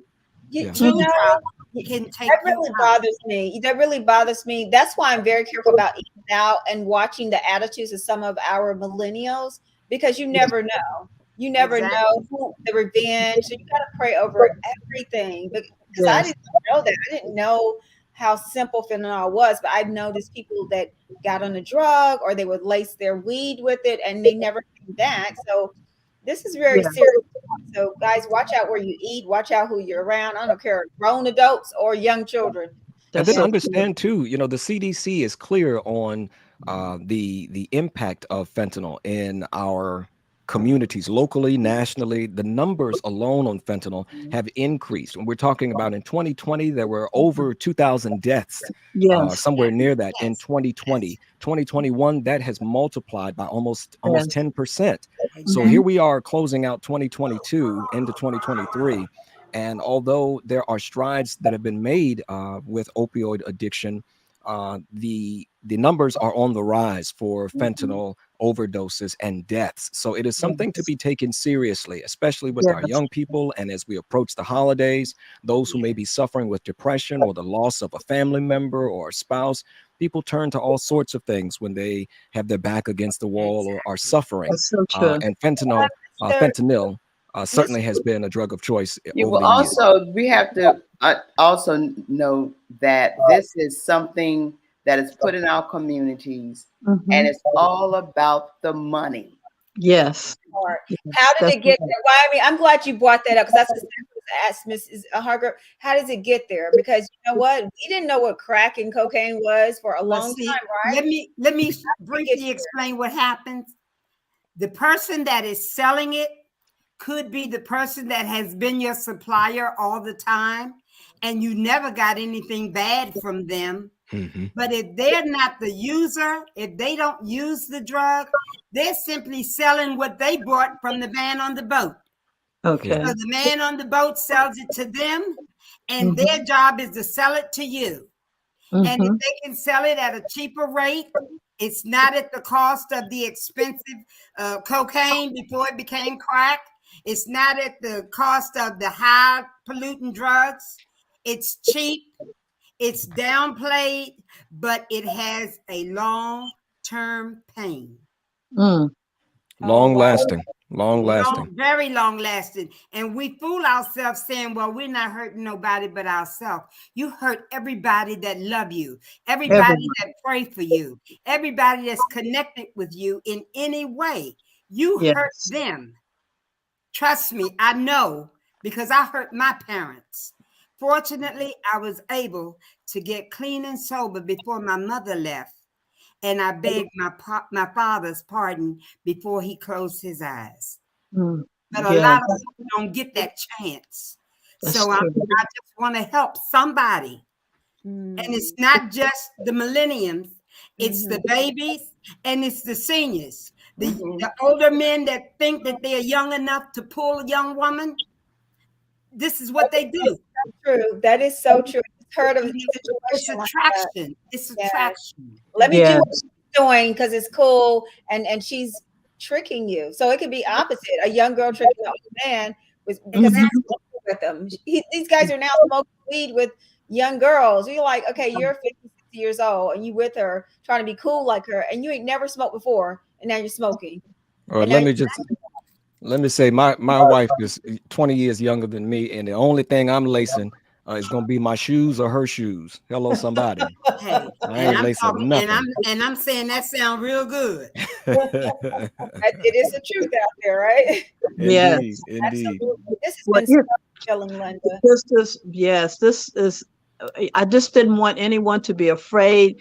You know, that really bothers me. That really bothers me. That's why I'm very careful about eating out and watching the attitudes of some of our millennials, because you never know. You never know who the revenge. So you got to pray over everything. Because I didn't know that. I didn't know how simple fentanyl was, but I've noticed people that got on a drug or they would lace their weed with it and they never came back. So this is very serious. So guys, watch out where you eat, watch out who you're around. I don't care, grown adults or young children. And then understand too, the CDC is clear on the impact of fentanyl in our communities, locally, nationally. The numbers alone on fentanyl have increased. When we're talking about in 2020, there were over 2,000 deaths, somewhere near that in 2020. 2021, that has multiplied by almost 10%. So here we are closing out 2022 into 2023. And although there are strides that have been made with opioid addiction, the numbers are on the rise for fentanyl overdoses and deaths. So it is something to be taken seriously, especially with our young people. And as we approach the holidays, those who may be suffering with depression or the loss of a family member or a spouse, people turn to all sorts of things when they have their back against the wall or are suffering. And fentanyl certainly has been a drug of choice over the years. We have to also know that this is something that is put in our communities, and it's all about the money. Yes. How did it get there? Well, I mean, I'm glad you brought that up because that's exactly what I asked Mrs. Hargrove. How does it get there? Because you know what? We didn't know what crack and cocaine was for a long time, right? Let me briefly explain what happens. The person that is selling it could be the person that has been your supplier all the time, and you never got anything bad from them. But if they're not the user, if they don't use the drug, they're simply selling what they bought from the man on the boat. Okay. So the man on the boat sells it to them, and their job is to sell it to you. And if they can sell it at a cheaper rate, it's not at the cost of the expensive cocaine before it became crack. It's not at the cost of the high pollutant drugs. It's cheap, it's downplayed, but it has a long-term pain. Mm. Long lasting. Long lasting. Very long lasting. And we fool ourselves saying, well, we're not hurting nobody but ourselves. You hurt everybody that love you, everybody that pray for you, everybody that's connected with you in any way. You hurt them. Trust me, I know, because I hurt my parents. Fortunately, I was able to get clean and sober before my mother left. And I begged my father's pardon before he closed his eyes. Mm. But a lot of people don't get that chance. So I just want to help somebody. And it's not just the millenniums, it's the babies and it's the seniors. The older men that think that they're young enough to pull a young woman, this is what they do. True. That is so true. Heard of it's attraction. It's attraction. Let me do what she's doing because it's cool, and she's tricking you. So it could be opposite. A young girl tricking an old man because he's with them. These guys are now smoking weed with young girls. You're like, okay, you're 50, 60 years old, and you with her trying to be cool like her, and you ain't never smoked before, and now you're smoking. Or let me say, my wife is 20 years younger than me, and the only thing I'm lacing is gonna be my shoes or her shoes. Hello, somebody. Hey, I ain't lacing nothing. And I'm saying that sound real good. It is the truth out there, right? Indeed, indeed. This has been so chilling, Linda. This is. I just didn't want anyone to be afraid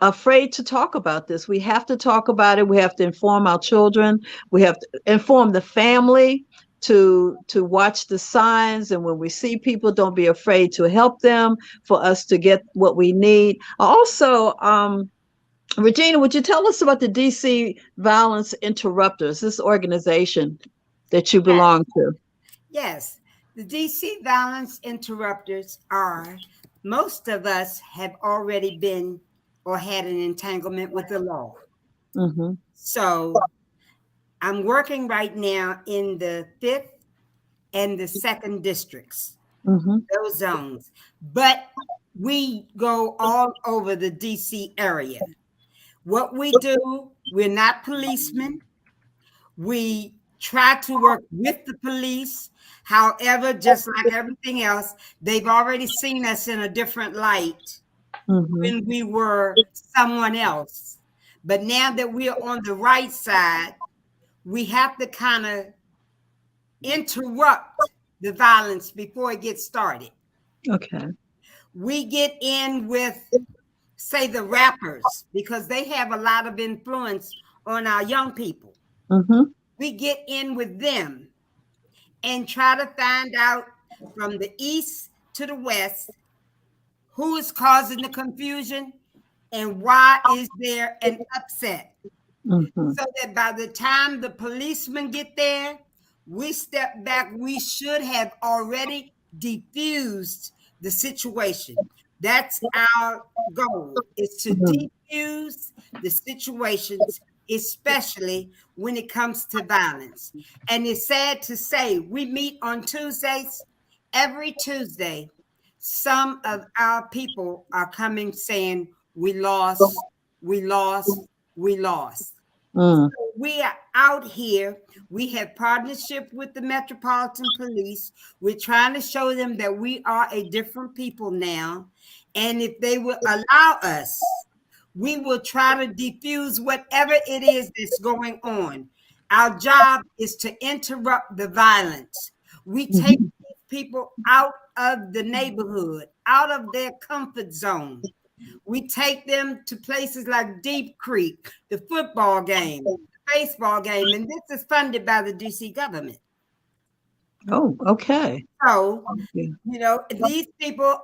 to talk about this. We have to talk about it. We have to inform our children. We have to inform the family to watch the signs. And when we see people, don't be afraid to help them for us to get what we need. Also, Regina, would you tell us about the DC Violence Interrupters, this organization that you belong to? Yes, the DC Violence Interrupters are, most of us have already been or had an entanglement with the law. Mm-hmm. So I'm working right now in the 5th and the 2nd districts, those zones. But we go all over the DC area. What we do, we're not policemen. We try to work with the police. However, just like everything else, they've already seen us in a different light when we were someone else. But now that we're on the right side, we have to kind of interrupt the violence before it gets started. Okay. We get in with, say, the rappers, because they have a lot of influence on our young people. We get in with them and try to find out from the east to the west who is causing the confusion and why is there an upset. So that by the time the policemen get there, we step back. We should have already diffused the situation. That's our goal, is to diffuse the situations, especially when it comes to violence. And it's sad to say, we meet on Tuesdays. Every Tuesday, some of our people are coming saying, we lost, we lost, we lost. So we are out here. We have partnership with the Metropolitan Police. We're trying to show them that we are a different people now. And if they will allow us, we will try to diffuse whatever it is that's going on. Our job is to interrupt the violence. We take people out of the neighborhood, out of their comfort zone. We take them to places like Deep Creek, the football game, the baseball game, and this is funded by the DC government. Oh, okay. So, you know, these people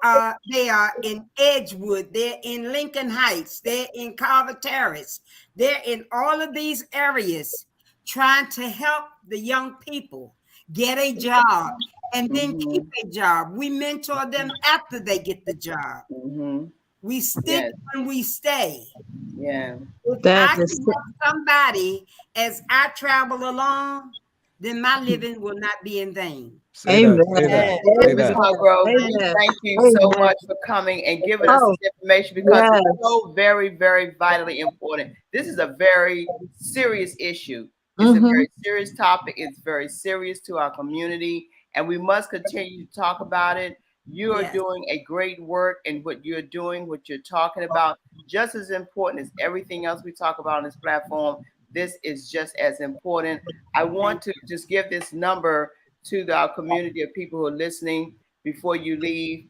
they are in Edgewood, they're in Lincoln Heights, they're in Carver Terrace, they're in all of these areas trying to help the young people get a job and then keep a job. We mentor them after they get the job. We stick when we stay. Yeah. If I can help somebody as I travel along, then my living will not be in vain. Say Amen. that. Say that. Say Ms. that. Hargrove, Amen. thank you so Amen. much for coming and giving us Oh, this information, because yes. it's so very, very vitally important. This is a very serious issue. It's a Mm-hmm. very serious topic. It's very serious to our community, and we must continue to talk about it. You are Yes. doing a great work, and what you're doing, what you're talking about, just as important as everything else we talk about on this platform. This is just as important. I want to just give this number to our community of people who are listening before you leave.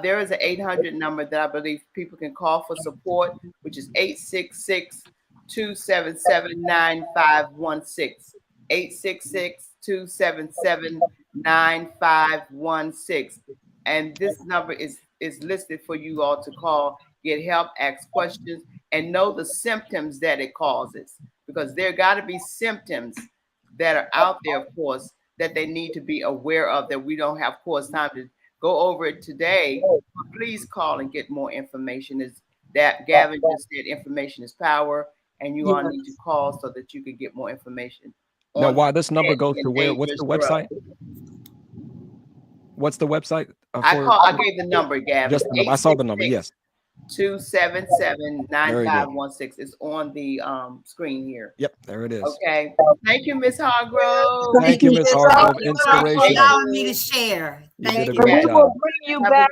There is an 800 number that I believe people can call for support, which is 866-277-9516. 866-277-9516. And this number is listed for you all to call, get help, ask questions, and know the symptoms that it causes. Because there got to be symptoms that are out there, of course, that they need to be aware of, that we don't have, of course, time to go over it today. Please call and get more information. Is that Gavin just said, information is power, and you all need to call so that you can get more information. Now, why this number goes to where? What's the website? What's the website? I gave the number, Gavin. Just the number. I saw the number. Yes. 277-9516. It's on the screen here. Yep, there it is. Okay. Thank you, Ms. Hargrove. Thank you, Ms. Hargrove. Inspirational. Allowing me to share. Thank you. We will bring you back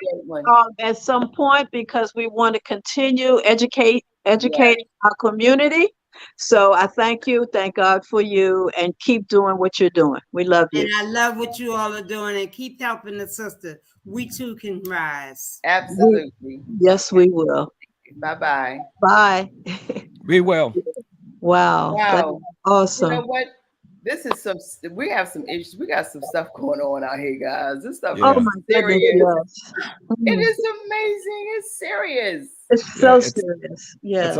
at some point, because we want to continue educating our community. So I thank you. Thank God for you, and keep doing what you're doing. We love you. And I love what you all are doing, and keep helping the sister. We too can rise. Absolutely. Yes, we will. Bye-bye. Bye. Be well. Wow. Wow. Awesome. You know what? We have some issues. We got some stuff going on out here, guys. This stuff Oh is my serious. goodness. It is amazing. It's serious. It's so serious. Yes. It's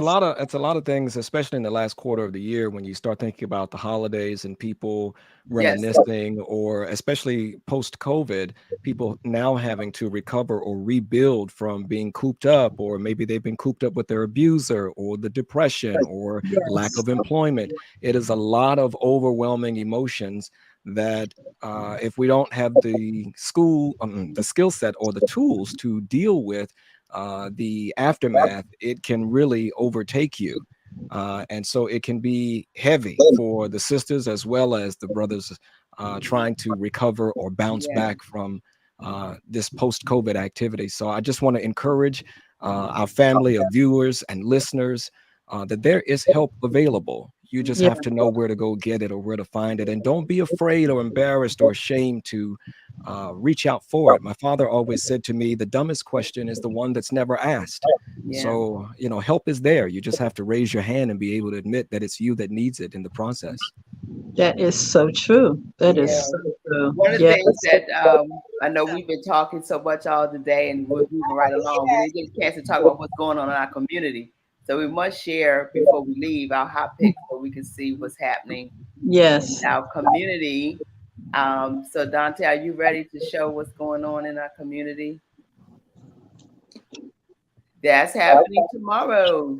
a lot of things, especially in the last quarter of the year, when you start thinking about the holidays and people reminiscing, or especially post-COVID, people now having to recover or rebuild from being cooped up, or maybe they've been cooped up with their abuser, or the depression, or lack of employment. It is a lot of overwhelming emotions that if we don't have the skill set or the tools to deal with the aftermath, it can really overtake you. And so it can be heavy for the sisters as well as the brothers trying to recover or bounce back from this post-COVID activity. So I just want to encourage our family of viewers and listeners that there is help available. You just have to know where to go get it or where to find it. And don't be afraid or embarrassed or ashamed to reach out for it. My father always said to me, the dumbest question is the one that's never asked. So, help is there. You just have to raise your hand and be able to admit that it's you that needs it in the process. That is so true. That is so true. One of the things that I know we've been talking so much all today, and we're moving right along. We didn't get a chance to talk about what's going on in our community. So we must share before we leave our hot picks so we can see what's happening in our community. So Dante, are you ready to show what's going on in our community? That's happening tomorrow.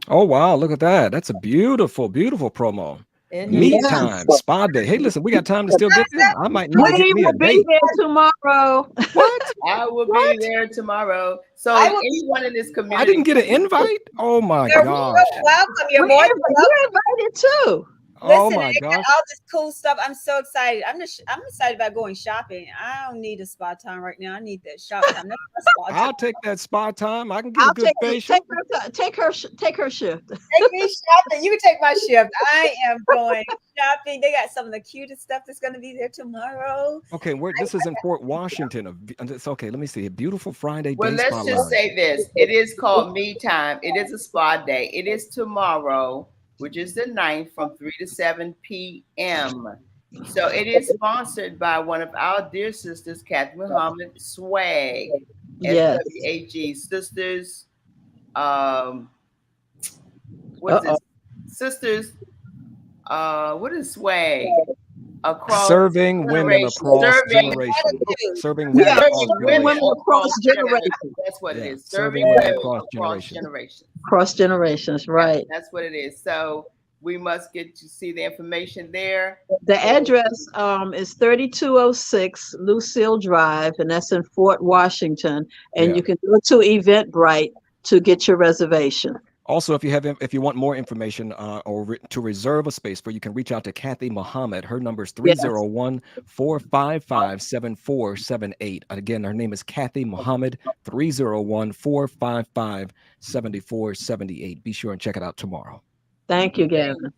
Oh, wow. Look at that. That's a beautiful, beautiful promo. Me time, spa day. Hey, listen, we got time to still get there. I might need to get me a date. There tomorrow. What? I will be there tomorrow. So anyone in this community, I didn't get an invite. Oh my gosh! Welcome. You're more than welcome. You're invited too. Listen, I got all this cool stuff. I'm so excited. I'm excited about going shopping. I don't need a spa time right now. I need that shop time. I'll take that spa time. I can get a good facial. Take her shift. Take me shopping. You can take my shift. I am going shopping. They got some of the cutest stuff that's going to be there tomorrow. Okay, this is in Fort Washington. It's okay. Let me see. A beautiful Friday. Well, let's just say this. It is called Me Time. It is a spa day. It is tomorrow, which is the 9th, from 3 to 7 p.m. So it is sponsored by one of our dear sisters, Catherine Muhammad Swag. SWAG Sisters. What's this? Sisters. What is Swag? Serving women across generations. Serving women across generations. That's what it is. Serving women across generations. Cross generations, right? That's what it is. So we must get to see the information there. The address is 3206 Lucille Drive, and that's in Fort Washington. And you can go to Eventbrite to get your reservation. Also, if you want more information or to reserve a space you can reach out to Kathy Muhammad. Her number is 301-455-7478. Again, her name is Kathy Muhammad, 301-455-7478. Be sure and check it out tomorrow. Thank you, Gavin.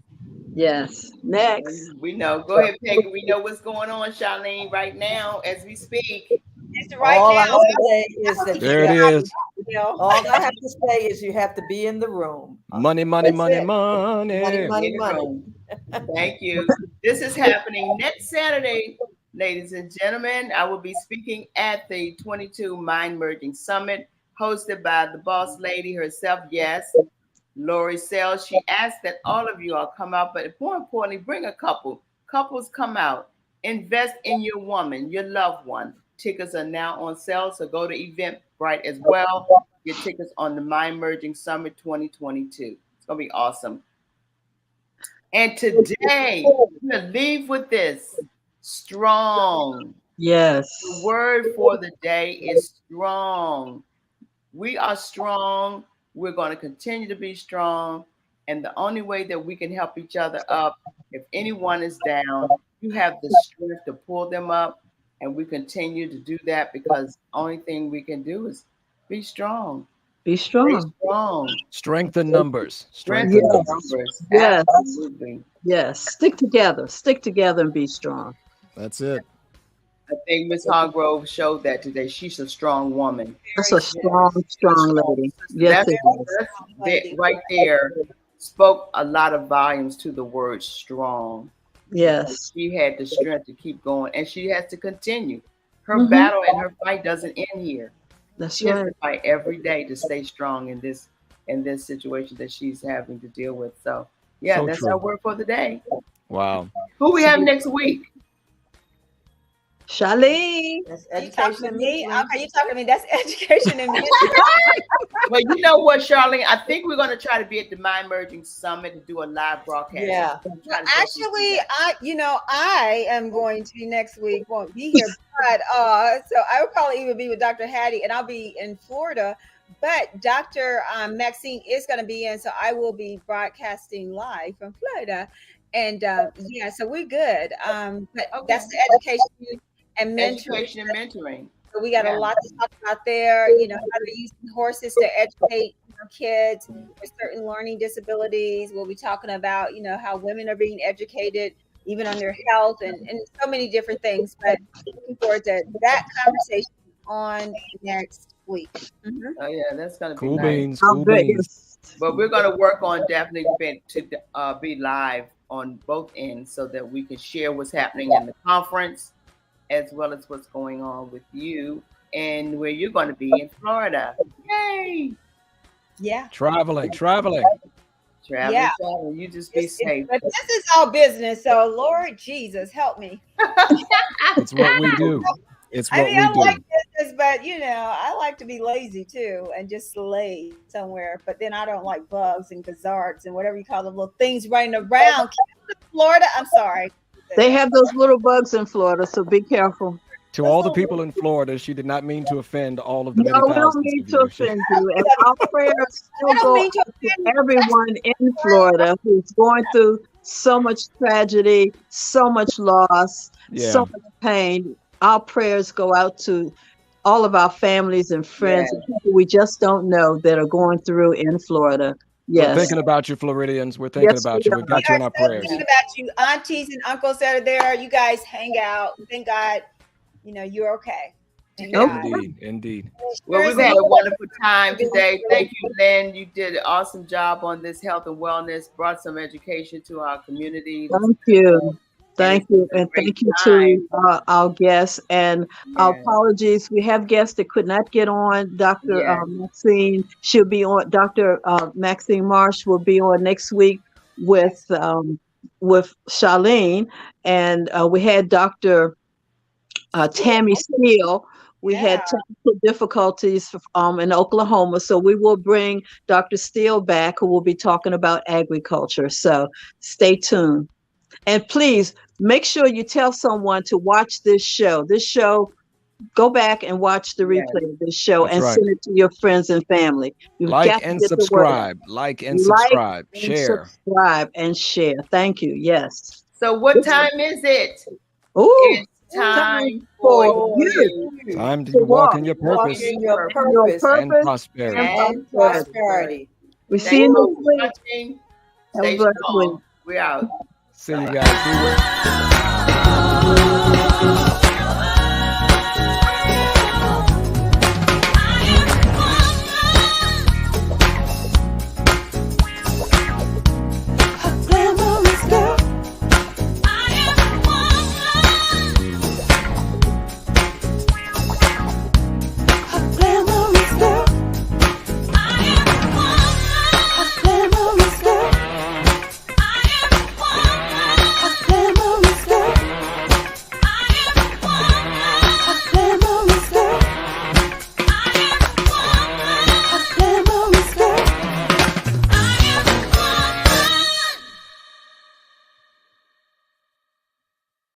Yes. Next. We know. Go ahead, Peggy. We know what's going on, Charlene, right now as we speak. All I say is that there it is. All I have to say is you have to be in the room. Money, money, money, money. Money, money, money. Thank you. This is happening next Saturday, ladies and gentlemen. I will be speaking at the 22 Mind Merging Summit, hosted by the boss lady herself, yes, Lori Sells. She asked that all of you all come out, but more importantly, bring a couple. Couples come out. Invest in your woman, your loved one. Tickets are now on sale, so go to Eventbrite as well. Get tickets on the Mind Merging Summit 2022. It's going to be awesome. And today, we're going to leave with this. Strong. Yes. The word for the day is strong. We are strong. We're going to continue to be strong. And the only way that we can help each other up, if anyone is down, you have the strength to pull them up. And we continue to do that because the only thing we can do is be strong. Be strong. Be strong. Strength in numbers. Strength in numbers. Yes. Absolutely. Yes. Stick together. Stick together and be strong. That's it. I think Miss Hargrove showed that today. She's a strong woman. That's a strong lady. Yes, that right there spoke a lot of volumes to the word strong. Yes. She had the strength to keep going, and she has to continue. Her battle and her fight doesn't end here. That's right. Has to fight every day to stay strong in this situation that she's having to deal with. So yeah, so that's true. Our word for the day. Wow. Who we have next week? Charlene. Are you talking to me? Okay, you talking to me? That's education and mentoring. Well, you know what, Charlene? I think we're going to try to be at the Mind Merging Summit and do a live broadcast. Yeah. Well, actually, I am going to be next week. Won't be here, but so I will probably even be with Dr. Hattie, and I'll be in Florida. But Dr. Maxine is going to be in, so I will be broadcasting live from Florida. And yeah, so we're good. But that's the education and mentoring. So we got a lot to talk about there. You know, how to use horses to educate kids with certain learning disabilities. We'll be talking about, how women are being educated, even on their health and so many different things. But looking forward to that conversation on next week. Oh yeah, that's gonna be cool nice. Beans. Cool beans. But we're gonna work on definitely be live on both ends so that we can share what's happening in the conference as well as what's going on with you and where you're going to be in Florida. Yay! Yeah. Traveling. Yeah. You just be safe. But this is all business, so Lord Jesus, help me. It's what we do. It's what we do. I like business, but I like to be lazy too and just lay somewhere. But then I don't like bugs and gazards and whatever you call them little things running around. Florida, I'm sorry. They have those little bugs in Florida, so be careful. To all the people in Florida, she did not mean to offend all of the many thousands. No, we don't mean to offend you. And our prayers still go to everyone in Florida who's going through so much tragedy, so much loss, so much pain. Our prayers go out to all of our families and friends and people we just don't know that are going through in Florida. Yes. We're thinking about you, Floridians. We're thinking about you. We've got you in our prayers. Thinking about you, aunties and uncles that are there. You guys hang out. Thank God, you're okay. Indeed. Well, we've had a wonderful time today. Thank you, Lynn. You did an awesome job on this health and wellness, brought some education to our community. Thank you. Thank you. And thank you to our guests. And our apologies. We have guests that could not get on. Dr. Maxine, she'll be on. Dr. Maxine Marsh will be on next week with Charlene. And we had Dr. Tammy Steele We had technical difficulties in Oklahoma, so we will bring Dr. Steele back, who will be talking about agriculture. So stay tuned. And please make sure you tell someone to watch this show. Go back and watch the replay of this show. That's and send it to your friends and family. You've like and subscribe. Like and subscribe. Share. Subscribe and share. Thank you. Yes. So what time is it? It's time for you. Time to walk in your purpose. Walk in your purpose and prosperity. And prosperity. We see you next week. Stay strong. We're out. See you guys.